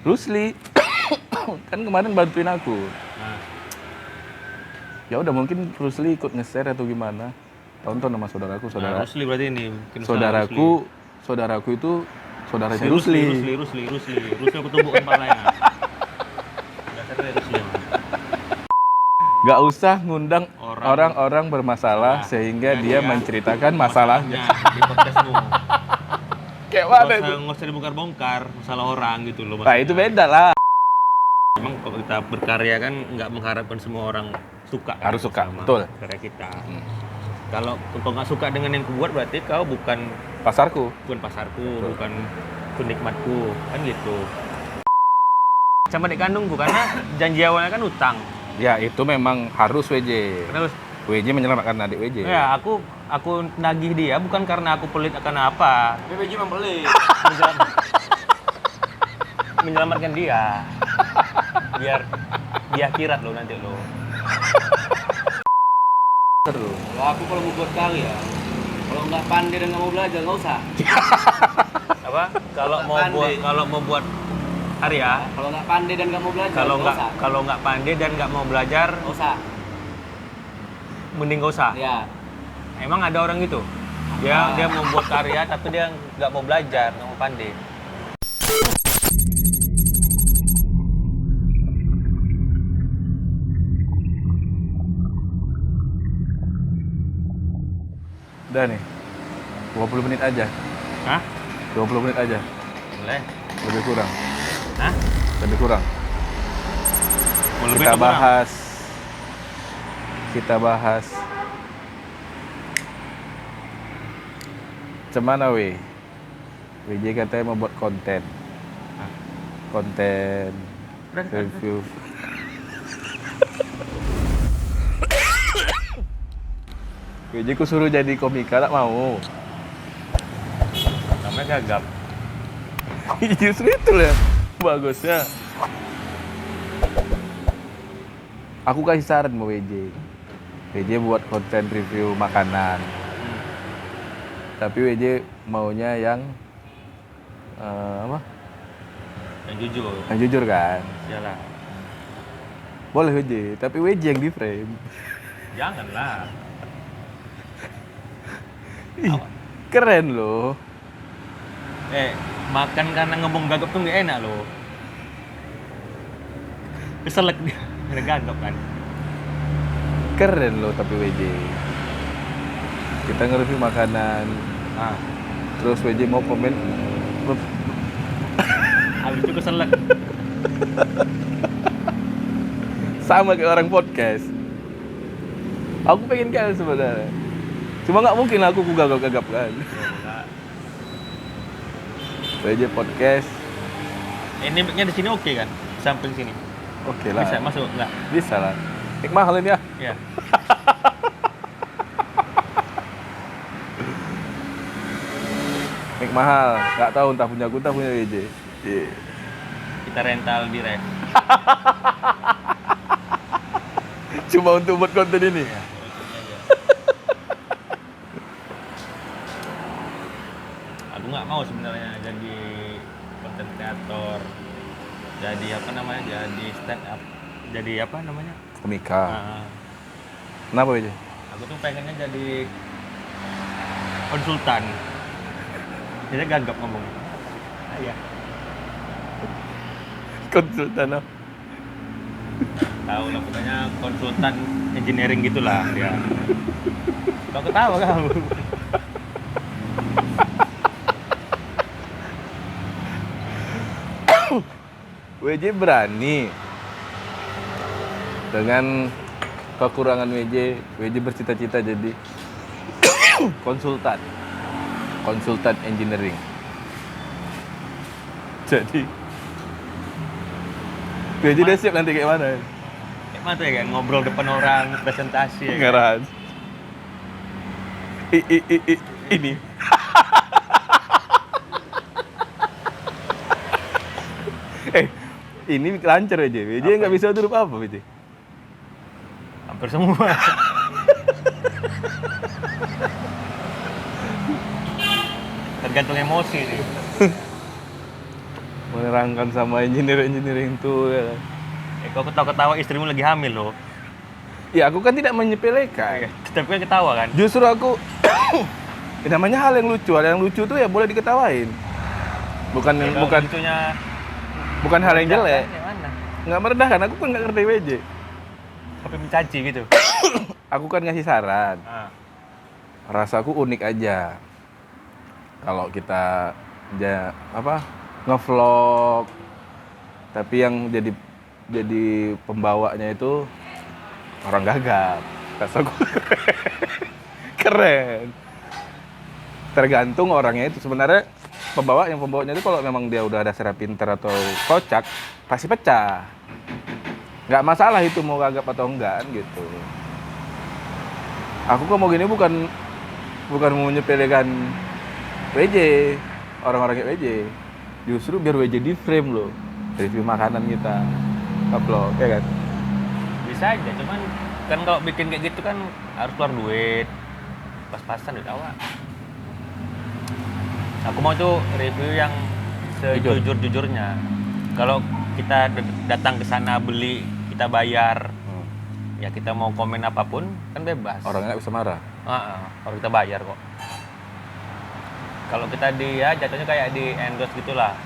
Rusli kan kemarin bantuin aku. Nah, Ya udah mungkin Rusli ikut nge-share atau gimana. Tonton sama saudaraku, nah, Rusli berarti ini. Mungkin saudaraku itu saudaranya si Rusli. Rusli aku tumbukkan palanya. Dasarnya Rusli. Gak usah ngundang orang-orang bermasalah sehingga dia menceritakan masalahnya. Di podcastmu. Kayak mana itu? Nggak usah dibongkar-bongkar masalah orang gitu loh. Nah itu beda lah. Memang kalau kita berkarya kan nggak mengharapkan semua orang suka. Harus suka, sama betul. karya kita. Kalau kau nggak suka dengan yang kubuat berarti kau bukan Pasarku. pasarku, bukan penikmatku, kan gitu. Sama adik kandungku karena janji awalnya kan utang. Ya itu memang harus WJ. Terus WJ menyelamatkan adik WJ. ya aku nagih dia bukan karena aku pelit akan apa. BPJ memang pelit. Menyelamatkan dia. Biar dia akhirat lo nanti lo. Terus. Kalau aku kalau mau buat karya, kalau nggak pandai dan nggak mau belajar nggak usah. Apa? Kalau mau buat karya, Kalau nggak pandai dan nggak mau belajar kalau nggak pandai dan nggak mau belajar, nggak usah. mending gak usah. Ya. Emang ada orang gitu? Dia mau buat karya tapi dia nggak mau belajar, nggak mau pandai. Udah nih. 20 menit aja. Hah? 20 menit aja. Boleh? Lebih kurang. Hah? Lebih kurang. Mau lebih Kita atau kurang? bahas. Cemana weh? WJ katanya mau buat konten. Hah? Konten Udah. review. WJ ku suruh jadi komika tak mau. Namanya gagap. Justru itu lah bagusnya. Aku kasih saran sama WJ. WJ buat konten review makanan. Tapi WJ maunya yang apa? Yang jujur. Yang jujur kan? Iyalah. Boleh WJ, tapi WJ yang di frame. Janganlah. Ih, keren loh. Makan karena ngomong gagap tuh nggak enak loh. Keselak dia. Ada gagap kan. Keren loh tapi WJ. Kita nge-review makanan. Terus WJ mau komen. Habis itu keselak. Sama kayak orang podcast. Aku pengen kan sebenarnya. Cuma nggak mungkin aku gagap-gagap kan. WJ podcast. Ini mic-nya di sini oke kan? Samping sini. Oke lah. Bisa masuk enggak? Bisa lah. Mic mahal ini ya. Iya. Mic mahal. Nggak tahu entah punya aku entah punya WJ. Iya. Kita rental di ref. Cuma untuk buat konten ini. Aku nggak mau sebenarnya jadi content creator, jadi apa namanya, jadi stand up, jadi apa namanya? Komika. Nah, Kenapa WJ? aku tuh pengennya jadi konsultan. Jadi gagap ngomong. Iya. Konsultan apa? Tahu lah pokoknya konsultan engineering gitulah dia. Kau ketawa kamu. WJ berani dengan kekurangan WJ bercita-cita jadi konsultan engineering. Jadi WJ udah siap nanti kayak mana? Kayak mana tuh ya, kayak ngobrol depan orang, presentasi ya. Ngeras. Ini. Ini lancar WJ. WJ nggak bisa tutup apa WJ? Hampir semua. Tergantung emosi nih. Mana menerangkan sama engineering tuh ya. Kau ketawa-ketawa istrimu lagi hamil loh. Ya aku kan tidak menyepelekan. Tapi kan ketawa kan? Justru aku namanya hal yang lucu. Hal yang lucu tuh ya boleh diketawain. Bukan Lucunya bukan hal yang jelek. yang mana? Nggak merendahkan, aku kan nggak ngerti WJ. Tapi mencaci gitu. Aku kan ngasih saran. Ah. Rasaku unik aja. Kalau kita ngevlog, tapi yang jadi pembawanya itu orang gagap. Rasaku keren. Tergantung orangnya itu sebenarnya pembawanya itu kalau memang dia udah dasarnya pintar atau kocak pasti pecah. Nggak masalah itu mau gagap atau enggak kan gitu. Aku kok mau gini bukan mau menyepelekan WJ, orang-orang kayak WJ. Justru biar WJ di frame loh. Review makanan kita upload, ya kan? Bisa aja, cuman kan kalau bikin kayak gitu kan harus keluar duit. Pas-pasan duit awal. Aku mau tuh review yang sejujur-jujurnya. Kalau kita datang ke sana beli, kita bayar, ya kita mau komen apapun kan bebas. Orangnya nggak bisa marah. Kalau kita bayar kok. Kalau kita jatuhnya kayak di endorse gitulah.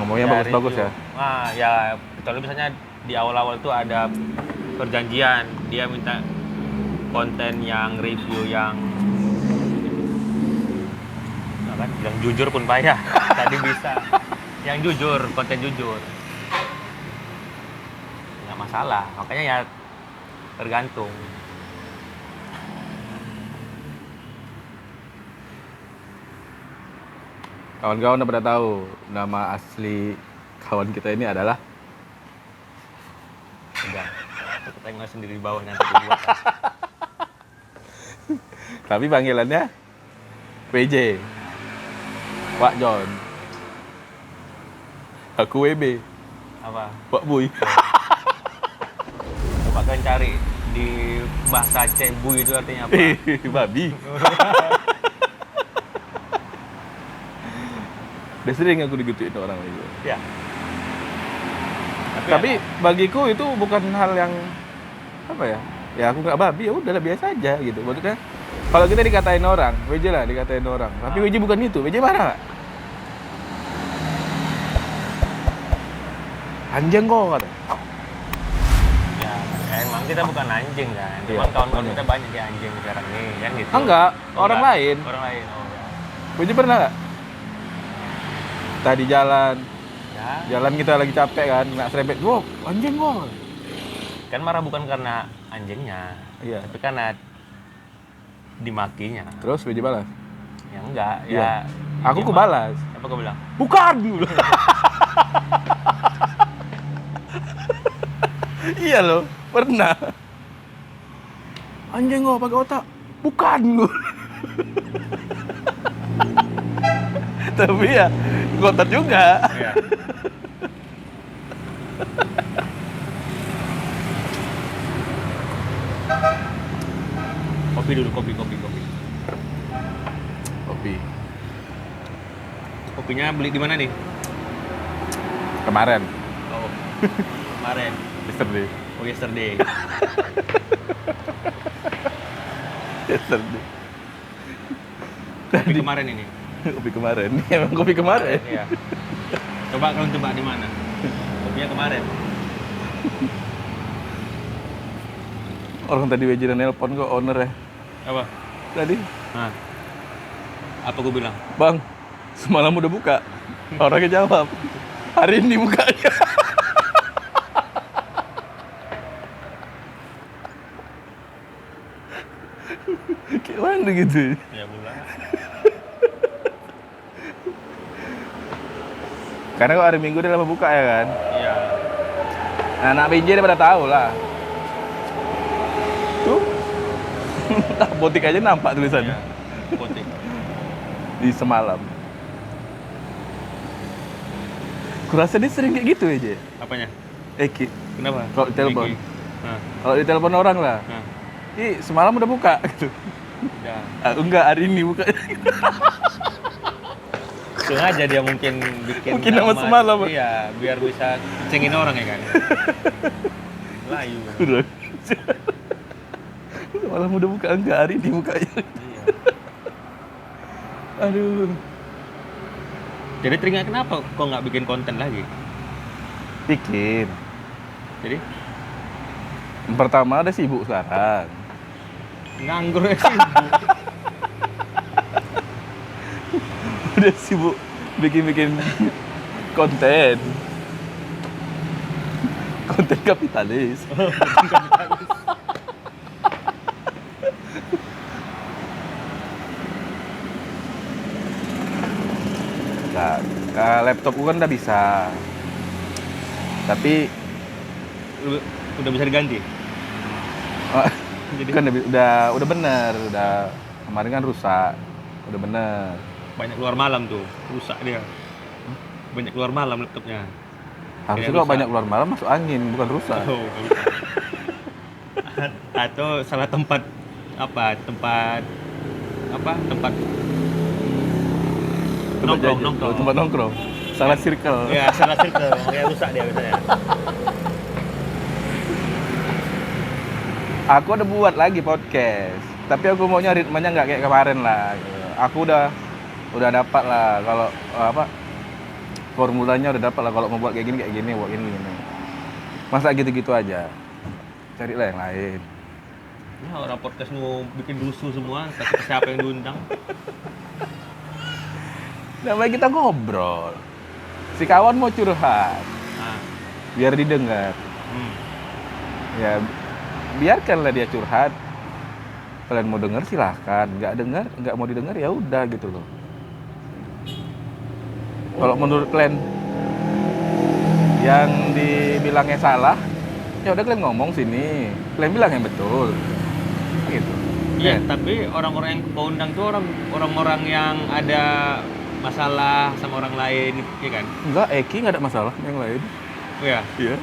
Ngomongnya Ya, bagus-bagus ya. review. Ya kecuali misalnya di awal-awal tuh ada perjanjian, dia minta konten yang review yang yang jujur pun payah. Tadi bisa. Yang jujur, konten jujur. Nggak masalah. Makanya ya tergantung. Kawan-kawan udah pada tahu nama asli kawan kita ini adalah Udah. Aku tengok sendiri di bawah nanti aku buat. tapi panggilannya PJ. Pak John. Aku WB. Apa? Pak Boy. Coba kalian cari di bahasa Aceh Bui itu artinya apa? Babi. Udah sering aku digituin orang itu. Ya. Tapi bagiku itu bukan hal yang apa ya? Ya aku nggak babi, ya udahlah biasa aja gitu. Maksudnya kalau kita dikatain orang, WJ lah dikatain orang. Tapi WJ bukan itu, WJ marah nggak? Anjing kok kata. Ya, emang kita bukan anjing kan. Iya. Cuman kawan-kawan kita banyak di anjing sekarang nih, kan gitu. Enggak, Oh, orang enggak. lain. Orang lain. Oh, ya. WJ pernah nggak? Tadi jalan Ya, kita lagi capek kan, nggak serempet, wow, anjing kok. kan marah bukan karena anjingnya, Iya. tapi karena dimakinya. Terus WJ balas. Ya enggak, Iya. ya. Aku balas. Apa kau bilang? Bukan. Iya loh, pernah. Anjing kok pakai otak. Bukan gue. Tapi ya ngotot juga. Iya. Kopi dulu, kopi. Kopi. Kopinya beli di mana nih? Kemarin. Oh, kemarin. Yesterday. Oh, yesterday. Yesterday. Kopi kemarin ini. Kopi kemarin. Emang kopi kemarin. Iya. Coba kalian tebak di mana? Kopinya kemarin. Orang tadi WJ nelpon kok owner ya. Apa? Tadi, Nah. Apa gue bilang? Bang, semalam udah buka. Orangnya jawab, hari ini bukanya. Kayak mana gitu. Ya bulan. Karena kok hari Minggu dia lama buka ya kan. Iya. Nah, anak BJ dia pada tahu lah. Tuh. Botik aja nampak tulisannya. Iya. Putih. Di semalam. Kurasa dia sering kayak gitu aja. Apanya? Eki. Kenapa? Kalau ditelepon. Gigi. Nah. Kalau ditelepon orang lah. Nah. Ih, semalam udah buka gitu. Udah. Ah, enggak, hari ini buka. Sengaja dia mungkin bikin Mungkin nama semalam. Iya, biar bisa cengin orang ya kan. Layu. Kurang. Malah udah buka enggak hari ini mukanya. Iya. Aduh. Jadi teringat kenapa kok nggak bikin konten lagi? Bikin. Jadi Yang pertama ada sibuk sekarang. nganggur ya sih. Udah sibuk bikin konten. Konten kapitalis. Nah, laptopku kan udah bisa. Tapi Udah bisa diganti. Jadi kan udah bener, udah kemarin kan rusak. Udah bener. banyak keluar malam tuh, rusak dia. Banyak keluar malam laptopnya. Harusnya Kayak kalau rusak. banyak keluar malam masuk angin, bukan rusak. Oh, atau salah tempat apa? Tempat nongkrong. Oh, tempat nongkrong. Salah circle. Ya, salah circle, makanya rusak dia biasanya. Aku udah buat lagi podcast, tapi aku maunya ritmenya nggak kayak kemarin lah. Aku udah dapat lah kalau formulanya udah dapat lah kalau mau buat kayak gini, buat gini. Masa gitu-gitu aja. Carilah yang lain. Ya, orang podcast mau bikin rusuh semua, kasih ke siapa yang diundang? Namanya kita ngobrol. Si kawan mau curhat, Nah, biar didengar. Ya, biarkanlah dia curhat. Kalian mau denger silahkan, nggak mau didengar ya udah gitu loh. Kalau menurut kalian yang dibilangnya salah, ya udah kalian ngomong sini, kalian bilang yang betul, gitu. iya, tapi orang-orang yang kau undang tuh orang-orang yang ada masalah sama orang lain, ya kan? Enggak, Eki nggak ada masalah yang lain. Oh ya, Iya.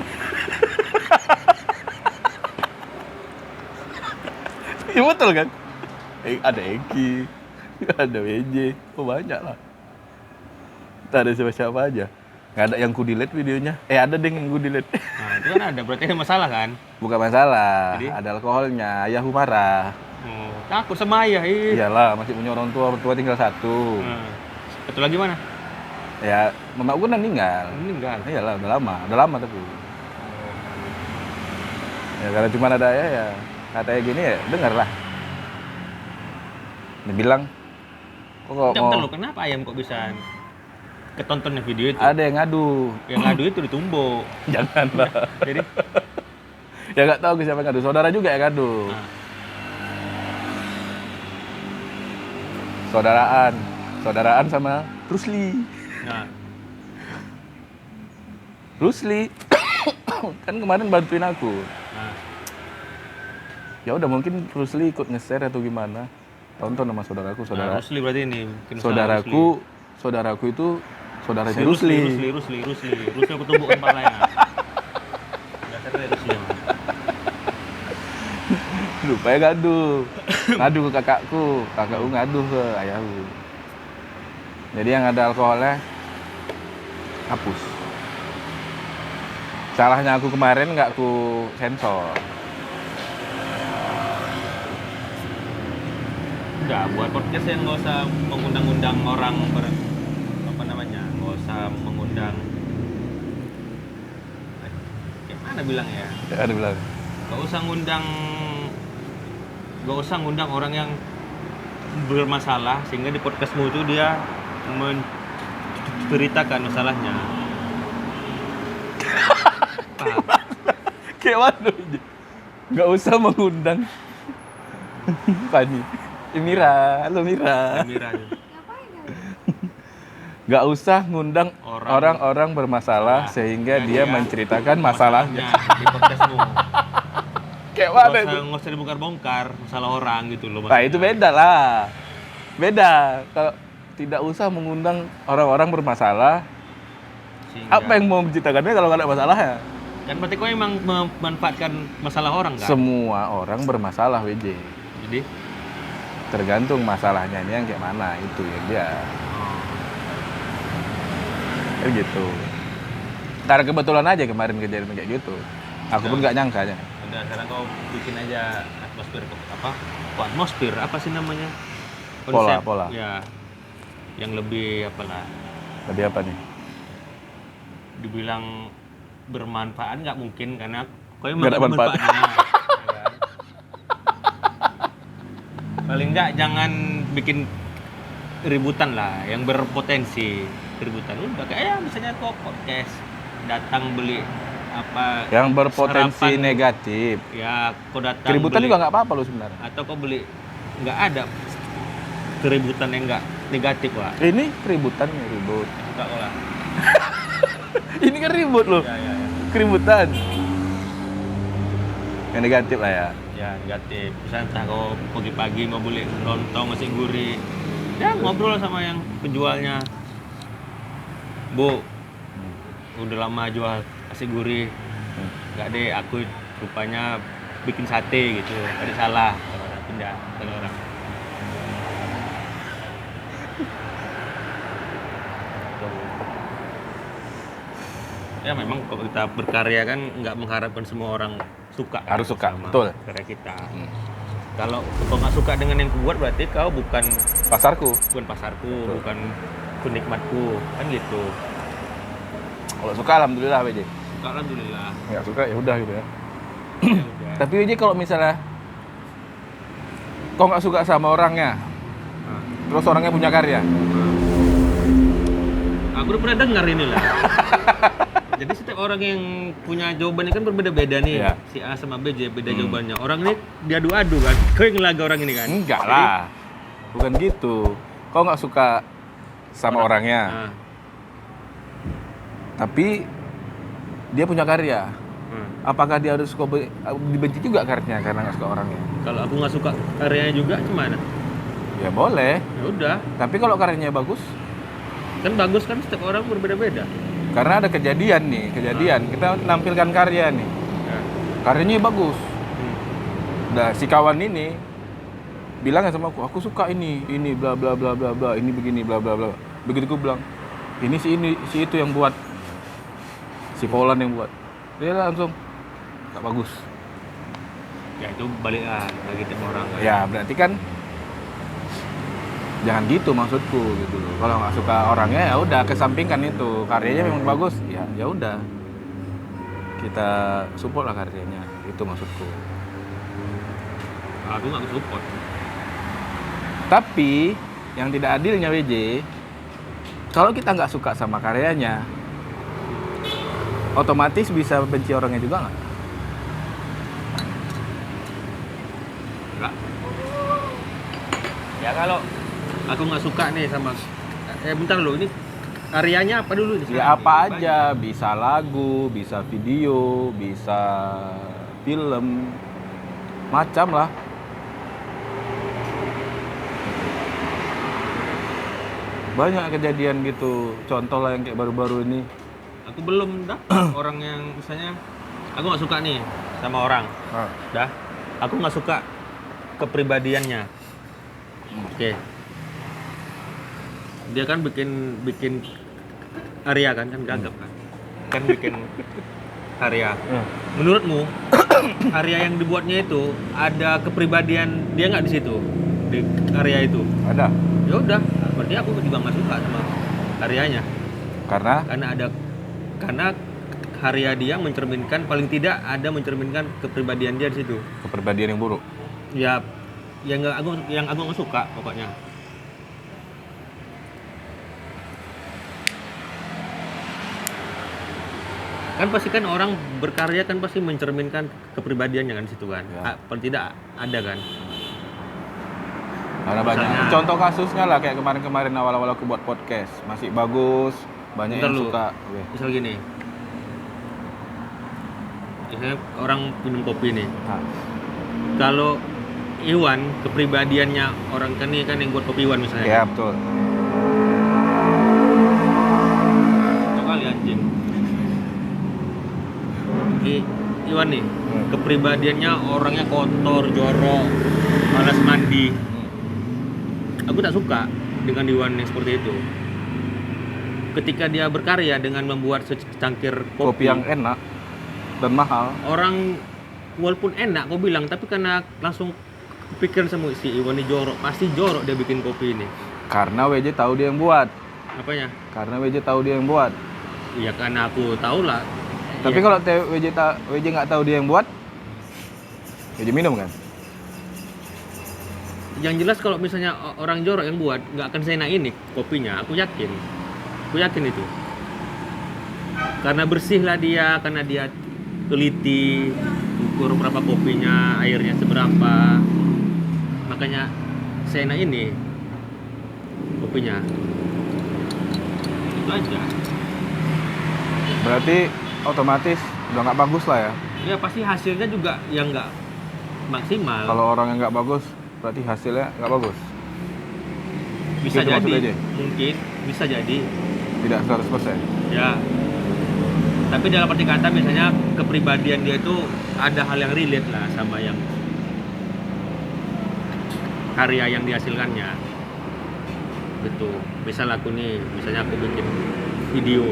Iya betul kan? Ada Eki, ada WJ, oh banyak lah. Tak ada siapa-siapa aja. Nggak ada yang ku delete videonya. Ada deh yang ku delete. nah itu kan ada, berarti ada masalah kan? Bukan masalah, Jadi? ada alkoholnya, ayahku marah. Oh, takut sama ayah, Iyalah, masih punya orang tua tinggal satu. Satu lagi mana? Ya, mamaku udah meninggal. Meninggal. Iyalah, udah lama tapi. Ya karena cuma ada ayah ya, katanya gini ya, dengarlah. Dia bilang, kok Bentar mau lo, kenapa ayam kok bisa ketontonnya video itu? ada yang ngadu. Yang ngadu itu ditumbuk. Janganlah. Jadi, Ya nggak tahu siapa yang ngadu, saudara juga yang ngadu. nah, Saudaraan sama Rusli. nah, Rusli kan kemarin bantuin aku. nah. Ya udah mungkin Rusli ikut nge-share atau gimana. Tonton sama saudaraku, Nah, Rusli berarti ini. Mungkin salah saudaraku itu saudaranya Rusli. Rusli. Rusli aku tumbuk kepalanya. Dasarnya Rusli. Rupanya ngadu ke kakakku ngadu ke ayahku. Jadi yang ada alkoholnya hapus. Salahnya aku kemarin nggak aku sensor. Udah, buat podcast yang nggak usah mengundang-undang orang nggak usah mengundang. Gimana bilangnya? Ya ada bilang. Gak usah ngundang orang yang bermasalah sehingga di podcastmu itu dia menceritakan masalahnya. Paham? Kayak mana aja. Nggak usah mengundang Fani. Mira, halo Mira. Mira. Nggak usah ngundang orang-orang bermasalah sehingga dia menceritakan masalahnya. Di podcastmu. Kayak mana itu? Nggak usah dibongkar-bongkar masalah orang gitu loh. Nah itu beda lah. Beda. Kalau tidak usah mengundang orang-orang bermasalah, apa yang mau menceritakannya kalau nggak ada masalah ya? Kan berarti kau emang memanfaatkan masalah orang kan? Semua orang bermasalah WJ. Jadi Tergantung masalahnya ini yang kayak mana itu ya dia. Kan gitu. Karena kebetulan aja kemarin kejadian kayak gitu. Aku pun nggak nyangka aja. Udah sekarang kau bikin aja atmosfer apa? Kok atmosfer apa sih namanya? Pola. Ya. Yang lebih apalah? Lebih apa nih? Dibilang bermanfaat nggak mungkin karena kau Nggak ada manfaat. manfaatnya. Ya kan? Paling nggak jangan bikin ributan lah yang berpotensi ributan. Udah kayak misalnya kok podcast datang beli apa Yang berpotensi sarapan, negatif. ya kau datang Keributan beli, juga nggak apa-apa lo sebenarnya. atau kau beli nggak ada keributan yang nggak negatif lah. Ini keributan nih, ribut. Enggak lah. Ini kan ribut loh. Ya. Keributan. Yang negatif lah ya. Ya negatif. Misalnya entah kau pagi-pagi mau beli lontong nasi gurih, ya ngobrol sama yang penjualnya. Bu, udah lama jual nasi gurih. Enggak deh, aku rupanya bikin sate gitu. Tadi salah. Kalau orang pindah, kalau orang. Ya memang kalau kita berkarya kan nggak mengharapkan semua orang suka. Harus suka, sama betul. karya kita. Kalau kau nggak suka dengan yang kubuat berarti kau bukan Pasarku. pasarku, bukan penikmatku, kan gitu. Kalau suka alhamdulillah WJ. Suka alhamdulillah. Nggak suka ya udah gitu ya. Ya udah. Tapi WJ kalau misalnya kau nggak suka sama orangnya, Nah, terus orangnya punya karya, aku udah pernah dengar ini lah. Jadi setiap orang yang punya jawabannya kan berbeda-beda nih. Iya. Si A sama B beda jawabannya. Orang ini diadu-adu kan. Kau yang ngelaga orang ini kan? enggak Jadi, lah, bukan gitu. Kau nggak suka sama orangnya, Nah, tapi dia punya karya. nah. Apakah dia harus dibenci juga karyanya karena nggak suka orangnya? Kalau aku nggak suka karyanya juga gimana? Ya boleh. Ya udah, Tapi kalau karyanya bagus, kan bagus kan setiap orang berbeda-beda. karena ada kejadian kita menampilkan karya nih, Ya. karyanya bagus. Hmm. Nah si kawan ini bilangnya sama aku suka ini bla bla bla bla bla, ini begini bla bla bla. Begitu aku bilang, ini si itu yang buat, si Polan yang buat, dia langsung gak bagus. Ya itu balik lagi tiap orang. Ya berarti kan jangan gitu maksudku gitu loh. Kalau nggak suka orangnya ya udah kesampingkan itu, karyanya memang bagus ya udah kita support lah karyanya, itu maksudku. Aku nggak support. Tapi yang tidak adilnya WJ, kalau kita nggak suka sama karyanya, otomatis bisa benci orangnya juga nggak? Enggak. Ya kalau aku nggak suka nih sama bentar lo, ini karyanya apa dulu nih? Ya apa aja, bisa lagu, bisa video, bisa film, macam lah. Banyak kejadian gitu, contoh lah yang kayak baru-baru ini. Aku belum dah orang yang misalnya aku nggak suka nih sama orang, dah. Aku nggak suka kepribadiannya. Oke. Dia kan bikin karya kan dianggap kan bikin karya. Menurutmu karya yang dibuatnya itu ada kepribadian dia nggak di situ, di karya itu? Ada, Ya udah, berarti aku juga nggak suka sama karyanya. karena Karena karya dia mencerminkan, paling tidak ada mencerminkan kepribadian dia di situ. kepribadian yang buruk. Ya yang aku nggak suka pokoknya. Kan pasti kan orang berkarya kan pasti mencerminkan kepribadiannya kan di situ kan. Ya. Paling tidak ada kan. Karena banyak Misalnya- contoh kasusnya lah, kayak kemarin-kemarin awal-awal aku buat podcast masih bagus, banyak Bentar yang lu. suka. Oke. Misal gini. Misalnya orang minum kopi nih. Nah, Kalau Iwan kepribadiannya orang kan ini kan yang buat kopi Iwan misalnya. ya betul. Itu kali anjing. Iwan nih, kepribadiannya orangnya kotor, jorok, malas mandi. Hmm. Aku tak suka dengan Iwan yang seperti itu. ketika dia berkarya dengan membuat secangkir Kopi yang enak dan mahal. orang walaupun enak kau bilang, tapi karena langsung kepikiran sama si Iwan ini jorok, pasti jorok dia bikin kopi ini. Karena WJ tahu dia yang buat. Apanya? Karena WJ tahu dia yang buat. Ya karena aku tahu lah. Tapi Ya, kalau WJ nggak tahu dia yang buat, WJ minum kan? yang jelas kalau misalnya orang jorok yang buat, nggak akan seenak ini kopinya. Aku yakin itu. Karena bersih lah dia, karena dia teliti, ukur berapa kopinya, airnya seberapa. Makanya seenak ini kopinya. Itu aja. Berarti otomatis udah nggak bagus lah ya. Ya pasti hasilnya juga yang nggak maksimal. Kalau orang yang nggak bagus, berarti hasilnya nggak bagus. Bisa gitu maksud jadi, aja? mungkin bisa jadi. Tidak 100%. Ya. Tapi dalam arti kata misalnya kepribadian dia itu ada hal yang relate lah sama yang karya yang dihasilkannya. Gitu. Misal aku nih, misalnya aku bikin video,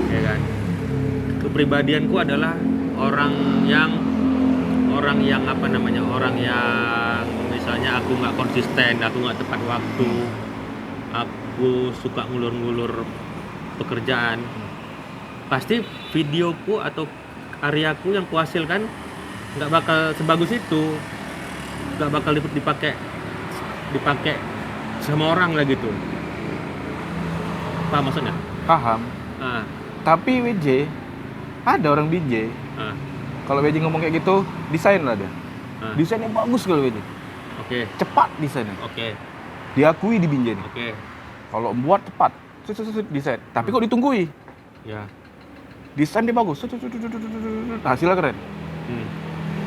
ya kan. Kepribadianku adalah orang yang apa namanya, orang yang misalnya aku nggak konsisten, aku nggak tepat waktu, aku suka ngulur-ngulur pekerjaan, pasti videoku atau karyaku yang kuhasilkan nggak bakal sebagus itu, nggak bakal dipakai sama orang lah gitu. Paham maksudnya? Paham. Ah, Tapi WJ, ada orang DJ. ah, Kalau WJ ngomong kayak gitu, desain lah dia. ah. Desainnya bagus kalau WJ. Oke, Cepat desainnya. oke, Diakui di Binjai nih. oke, Kalau buat cepat, desain. Tapi kok ditunggui, ya. desain dia bagus, hasilnya keren. Hmm.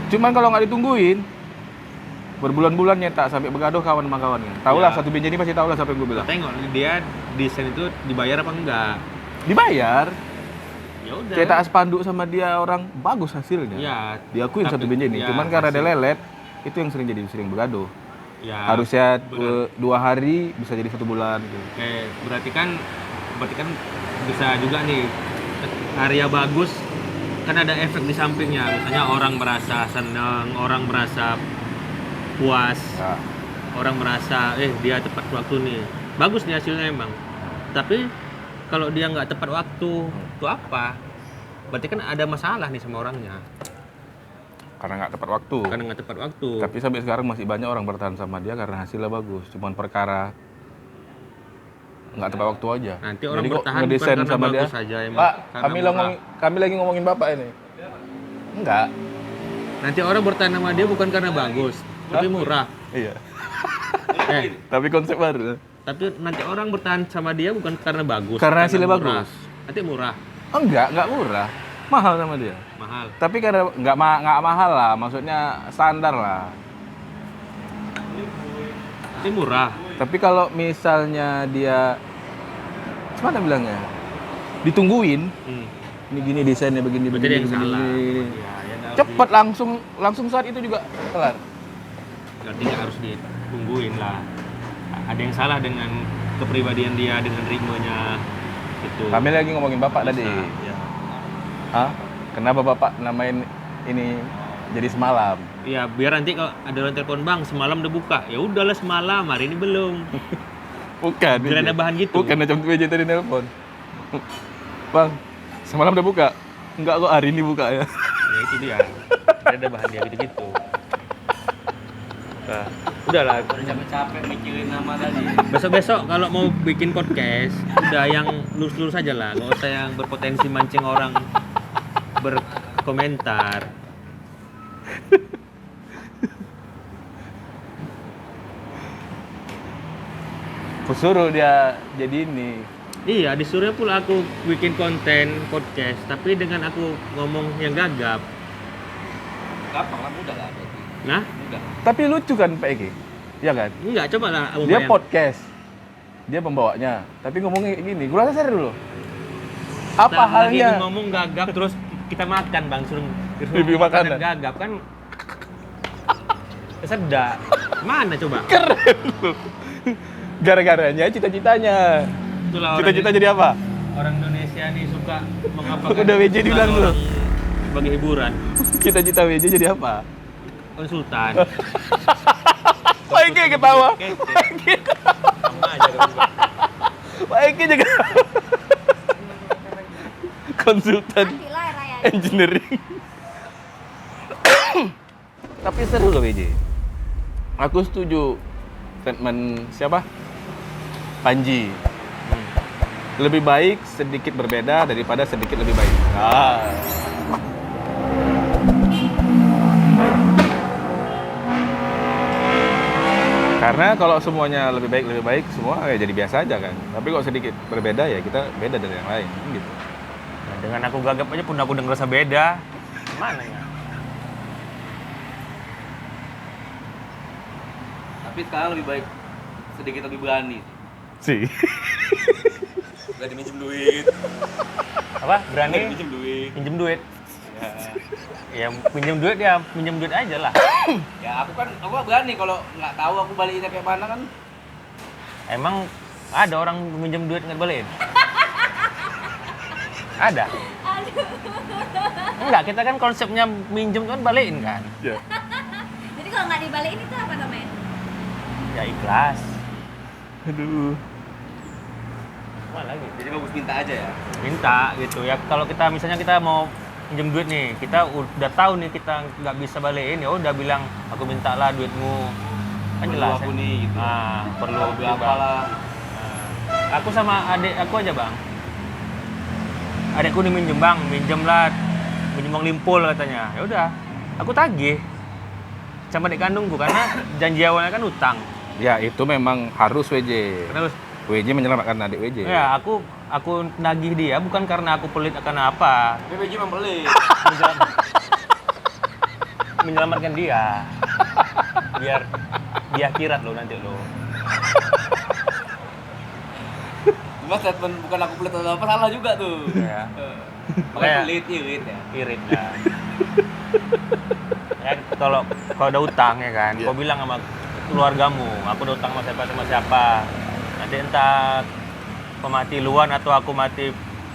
Cuman kalau nggak ditungguin, berbulan-bulan nyetak sampai begaduh kawan sama kawannya. Tahulah Ya. satu Binjai ini pasti tahulah siapa yang gue bilang. Tengok dia desain itu dibayar apa enggak? Dibayar, Ya udah. cetak spanduk sama dia orang bagus hasilnya. Ya, Diakuin tapi- satu Binjai ini. ya, Cuman karena dia hasil- lelet, itu yang sering begaduh. ya, Harusnya benar. 2 hari bisa jadi 1 bulan gitu. Oke, berarti kan bisa juga nih karya bagus kan ada efek di sampingnya. Misalnya orang merasa senang, orang merasa puas, Ya. orang merasa dia tepat waktu nih. Bagus nih hasilnya emang. Tapi kalau dia nggak tepat waktu, itu apa? Berarti kan ada masalah nih sama orangnya. Karena nggak tepat waktu. Karena nggak tepat waktu. Tapi sampai sekarang masih banyak orang bertahan sama dia karena hasilnya bagus. Cuman perkara nggak tepat waktu aja. Nanti orang Jadi kok bertahan bukan ngedesain karena sama dia. bagus aja emang. Pak, Karena kami lagi ngomongin bapak ini. Enggak. Nanti orang bertahan sama dia bukan karena bagus, tapi murah. Iya. Eh, Tapi konsep baru. tapi nanti orang bertahan sama dia bukan karena bagus. Karena hasilnya murah. bagus. Nanti murah, Enggak murah. Mahal sama dia. mahal. Tapi karena nggak mahal lah, maksudnya standar lah. Nanti murah. Tapi kalau misalnya dia gimana bilangnya? Ditungguin, Hmm. ini gini desainnya begini Berarti ada yang begini, salah. begini. Ya, ya nggak Cepet langsung saat itu juga kelar. Berarti nggak harus ditungguin lah. Ada yang salah dengan kepribadian dia, dengan ritmenya itu. Kami lagi ngomongin bapak tadi. Ya. Hah? Kenapa bapak namain ini jadi semalam? Ya biar nanti kalau ada orang telepon, bang semalam udah buka, ya udahlah semalam, hari ini belum. Bukan. Biar ada ini. bahan gitu. Bukan macam WJ tadi nelpon. Bang, semalam udah buka? Enggak kok, hari ini buka ya. Ya itu dia. Biar ada bahan dia gitu-gitu. Nah, udahlah. Udah capek-capek mikirin nama tadi. Besok-besok kalau mau bikin podcast, udah yang lurus-lurus aja lah, nggak usah yang berpotensi mancing orang berkomentar. Kusuruh dia jadi ini. Iya, disuruh pula aku bikin konten podcast, tapi dengan aku ngomong yang gagap. Gampang lah, mudah lah berarti. Nah, Mudah. Tapi lucu kan Pak Eki? Iya kan? enggak, coba lah kamu Dia bayang. podcast. Dia pembawanya. Tapi ngomongnya kayak gini. Gue rasa serius dulu. Apa Lagi halnya? ngomong gagap terus kita makan, Bang, suruh Review ngomong makanan. gagap kan. Sedap. Mana coba? Keren loh. Gara-garanya cita-citanya. Itulah Cita-cita jadi apa? orang Indonesia nih suka mengapakan Udah WJ dibilang kebutuhan dulu. orang sebagai hiburan. Cita-cita WJ jadi apa? Konsultan. Pak Eki ketawa. Kece. Sama aja kan. Pak Eki juga. Konsultan Nantilah Raya. engineering. Tapi seru loh WJ. Aku setuju statement siapa? Panji. Lebih baik sedikit berbeda daripada sedikit lebih baik. Karena kalau semuanya lebih baik semua ya jadi biasa aja kan. Tapi kalau sedikit berbeda ya kita beda dari yang lain gitu. Nah, dengan aku gagap aja pun aku udah ngerasa beda. Mana ya? Tapi sekarang lebih baik sedikit lebih berani. Sih. Berani minjem duit. Apa? Berani Minjem duit. pinjem duit. Ya. Ya pinjem duit aja lah. Ya aku berani kalau nggak tahu aku balikinnya kayak mana kan. Emang ada orang minjem duit nggak balikin? Ada. Enggak, kita kan konsepnya minjem kan balikin kan. Ya. Jadi kalau nggak dibalikin itu apa namanya? Ya ikhlas. Aduh. Mana lagi? Jadi bagus minta aja ya. Minta gitu ya. Kalau kita misalnya kita mau pinjam duit nih, kita udah tahu nih kita nggak bisa balikin, ya udah bilang aku minta lah duitmu. Kan Perlu jelas. aku ya? nih gitu. Ah, perlu berapa Bang. lah. Nah, aku sama adik aku aja bang. Adikku nih minjem bang, minjem bang limpul katanya. Ya udah, aku tagih sama adik kandungku karena janji awalnya kan utang. Ya itu memang harus WJ. Terus WJ menyelamatkan adik WJ. ya aku nagih dia bukan karena aku pelit akan apa, BPJ memang pelit. menyelamatkan dia biar dia akhirat lo nanti lo. Cuma statement bukan aku pelit atau apa salah juga tuh. Ya. Makanya Kayak- pelit, irit ya. Irit ya. Ya kalau udah utang ya kan, Iya. kau bilang sama keluargamu, aku udah utang sama siapa. Nanti entah kau mati luan atau aku mati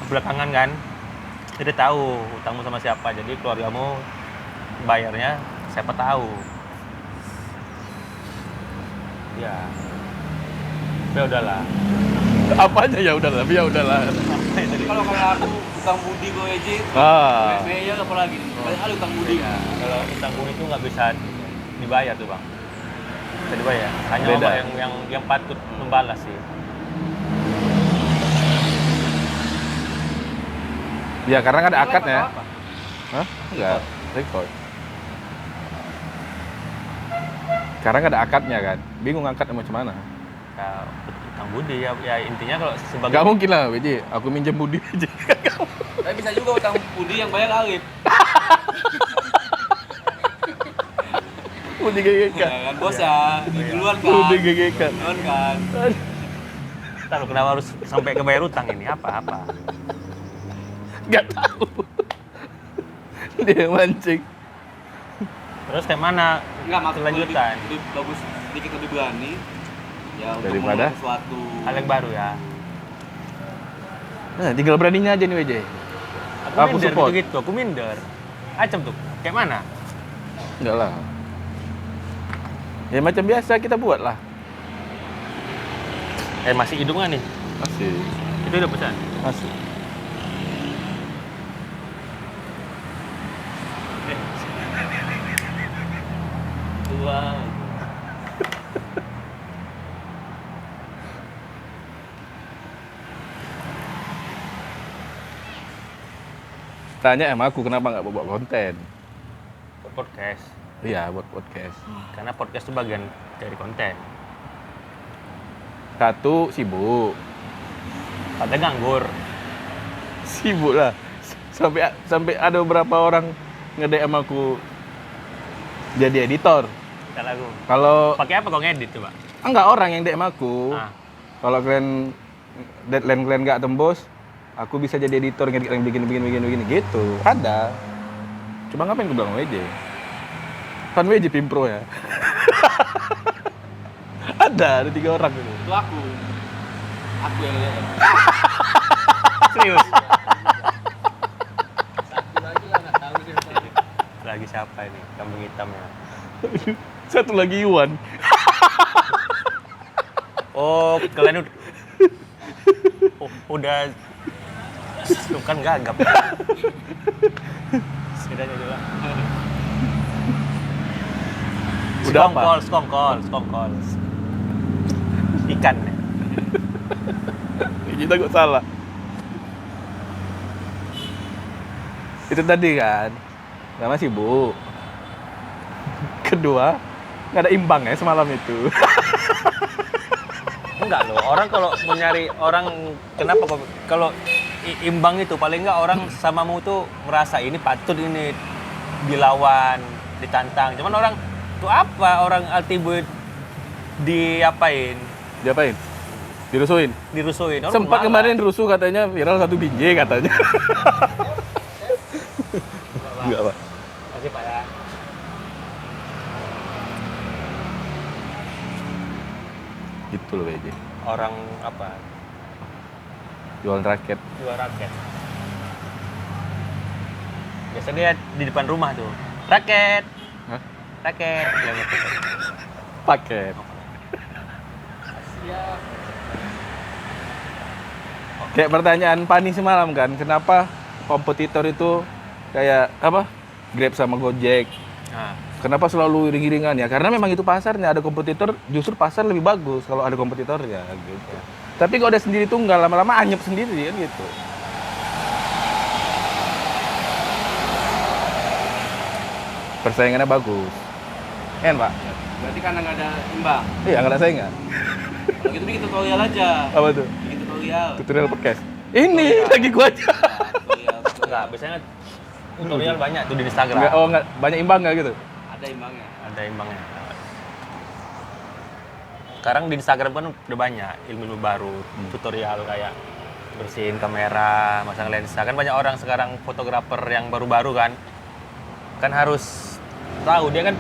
belakangan kan, jadi tahu utangmu sama siapa. Jadi keluargamu bayarnya siapa tahu. Ya. Ya udahlah. Apanya ya udahlah, ya udahlah. Jadi kalau aku utang budi ke WJ, Ah. Meya apalagi nih? Banyak kali utang budi. Ya, kalau utang budi itu nggak bisa dibayar tuh bang. Bisa dibayar. Hanya Beda. orang yang patut membalas sih. Ya karena kan ada akadnya. Apa? Hah? Enggak, record. Sekarang ada akadnya kan. Bingung akadnya macam mana. Ya, utang budi ya intinya kalau sebagai Gak mungkin lah WJ, aku minjem budi WJ. Tapi bisa juga utang budi yang bayar Arif. Budi GGK. Ya kan bos ya, duluan kan. Budi GGK. Duluan kan. Ntar lu kenapa harus sampai ke bayar utang ini? Apa? Gak tahu. Dia yang mancing. Terus kayak mana Enggak maksud kelanjutan? lebih bagus sedikit lebih berani. Ya untuk Daripada? memulai sesuatu. Hal yang baru ya. Nah, tinggal beraninya aja nih WJ. Aku minder support. gitu, aku minder. Acem tuh, kayak mana? Enggak lah. Ya macam biasa kita buat lah. Masih hidup nggak nih? Masih. Itu udah pesan. Masih. Tua. Tanya sama aku kenapa nggak buat konten. Podcast. Iya, buat podcast. Karena podcast itu bagian dari konten. Satu, sibuk. Ada nganggur. Sibuk lah. Sampai ada beberapa orang nge-DM aku jadi editor. Kita lagu. Kalau Pakai apa kau ngedit coba? enggak orang yang DM aku. Ah. Kalau kalian deadline kalian nggak tembus, aku bisa jadi editor ngedit yang begini gitu. Ada. Cuma ngapain gue bilang WJ? Kan WJ Pimpro ya. ada 3 orang gitu. Itu aku. Aku yang lihat. Serius? Satu lagi lah nggak tahu dia siapa. Lagi siapa ini? Kambing hitamnya. Satu lagi Iwan. Oh, kalian udah lu kan gagap. Setidaknya juga. Udah apa? Skongkol. Ikan. Kita kok salah. Itu tadi kan. Pertama sibuk. Kedua, nggak ada imbang ya semalam itu. Enggak loh, orang kalau mau nyari orang kenapa kok kalau imbang itu paling enggak orang samamu tuh merasa ini patut ini dilawan, ditantang. Cuman orang tuh apa orang Altiboy diapain? Diapain? Dirusuhin? Dirusuhin. Orang Sempat marah. kemarin rusuh katanya viral 1 biji katanya. Enggak, Pak. Masih Pak ya. Gitu loh WJ. Orang apa? Jual raket. Jual raket. Biasanya dia di depan rumah tuh. Raket. Hah? Raket. Bilang gitu. Paket. Kayak pertanyaan Pani semalam kan, kenapa kompetitor itu kayak apa? Grab sama Gojek. Nah, Kenapa selalu iring-iringan ya? Karena memang itu pasarnya, ada kompetitor, justru pasar lebih bagus kalau ada kompetitornya gitu. Tapi kalau udah sendiri tunggal, lama-lama anyep sendiri kan gitu. Persaingannya bagus. Kan, Pak? Berarti karena nggak ada imbang. Iya, nggak ada saingan. Kalau gitu bikin tutorial aja. Apa tuh? Bikin tutorial. Tutorial podcast. Ini lagi gua aja. Tutorial. enggak, biasanya tutorial banyak tuh di Instagram. Enggak, oh enggak, banyak imbang enggak gitu? Ada imbangnya. Ada imbangnya. Sekarang di Instagram kan udah banyak ilmu baru, tutorial kayak bersihin kamera, masang lensa. Kan banyak orang sekarang fotografer yang baru-baru kan harus tahu dia kan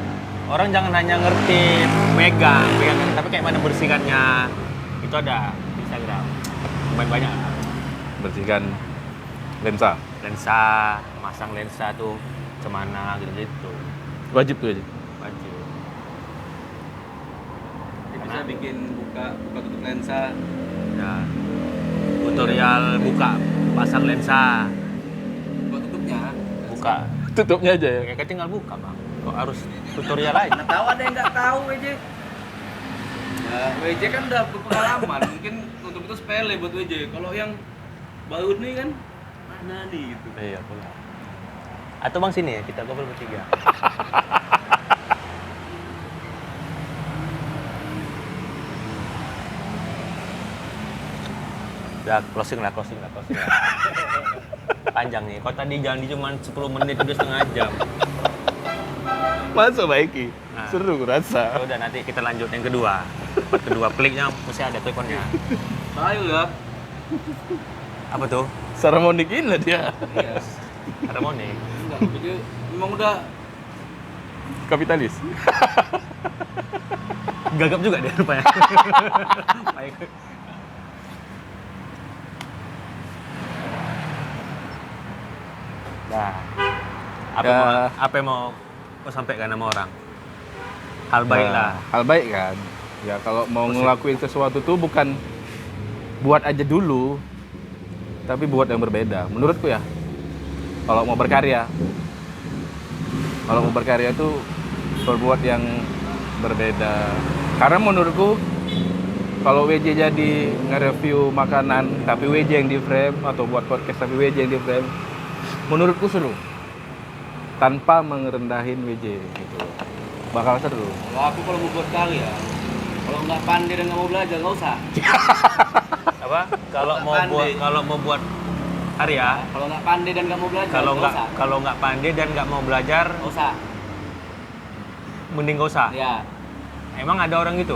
orang jangan hanya ngerti megang, tapi kayak mana bersihkannya. Itu ada di Instagram. Banyak Bersihkan lensa. lensa, masang lensa tuh kemana gitu-gitu. Wajib tuh aja. Wajib. Dia bisa bikin buka tutup lensa. Ya. Tutorial buka pasang lensa, Buat tutupnya. buka. Tutupnya aja ya. Ya kan tinggal buka, Bang. Kok harus tutorial aja? Nggak tahu ada yang nggak tahu WJ. Ya, WJ kan udah berpengalaman. Mungkin untuk itu sepele buat WJ. Kalau yang baru nih kan mana nih gitu. Iya, pula. Atau Bang sini ya, kita ngobrol bertiga. Ya, closing lah. Panjang nih. Kok tadi jangan cuma 10 menit, udah setengah jam. Masa baiki? Nah. Seru rasa. Ya udah nanti kita lanjut yang kedua. Part kedua kliknya mesti ada teleponnya. Ayo ya. Apa tuh? Saramonikin lah dia. Iya. Harmoni. Enggak, jadi memang udah Kapitalis. Gagap juga dia rupanya. Baik. Nah, apa yang mau kau sampaikan sama orang? Hal baik lah. Hal baik kan. Ya kalau mau ngelakuin sesuatu tuh bukan buat aja dulu, tapi buat yang berbeda. Menurutku ya. Kalau mau berkarya. Kalau mau berkarya itu berbuat yang berbeda. Karena menurutku kalau WJ jadi nge-review makanan tapi WJ yang di frame atau buat podcast tapi WJ yang di frame, menurutku seru. Tanpa merendahin WJ gitu. Bakal seru. kalau aku kalau mau buat karya, kalau nggak pandai dan nggak mau belajar nggak usah. Apa? Kalau mau buat karya, Kalau nggak pandai dan nggak mau belajar nggak usah. kalau nggak pandai dan nggak mau belajar, Nggak usah. mending gak usah. Ya. Emang ada orang gitu?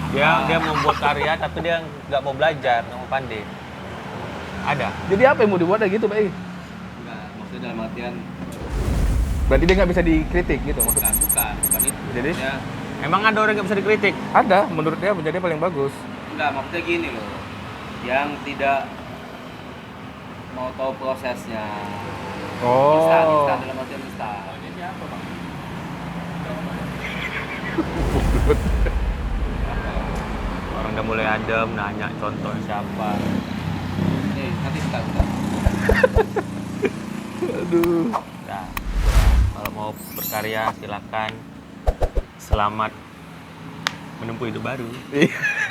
Dia mau buat karya tapi dia nggak mau belajar, nggak mau pandai. Ada. Jadi apa yang mau dibuat gitu, Pak? Enggak, maksudnya dalam artian Berarti dia nggak bisa dikritik gitu maksudnya? bukan itu. Jadi? Ya, Emang ada orang yang bisa dikritik? Ada, menurut dia menjadi paling bagus. enggak, maksudnya gini loh. yang tidak mau tahu prosesnya. Instan, Oh. instan dalam artian instan. Ini apa bang? Orang udah mulai adem, nanya contohnya siapa. Nanti kita. Aduh. Nah, kalau mau berkarya silakan. Selamat menempuh hidup baru. Iya.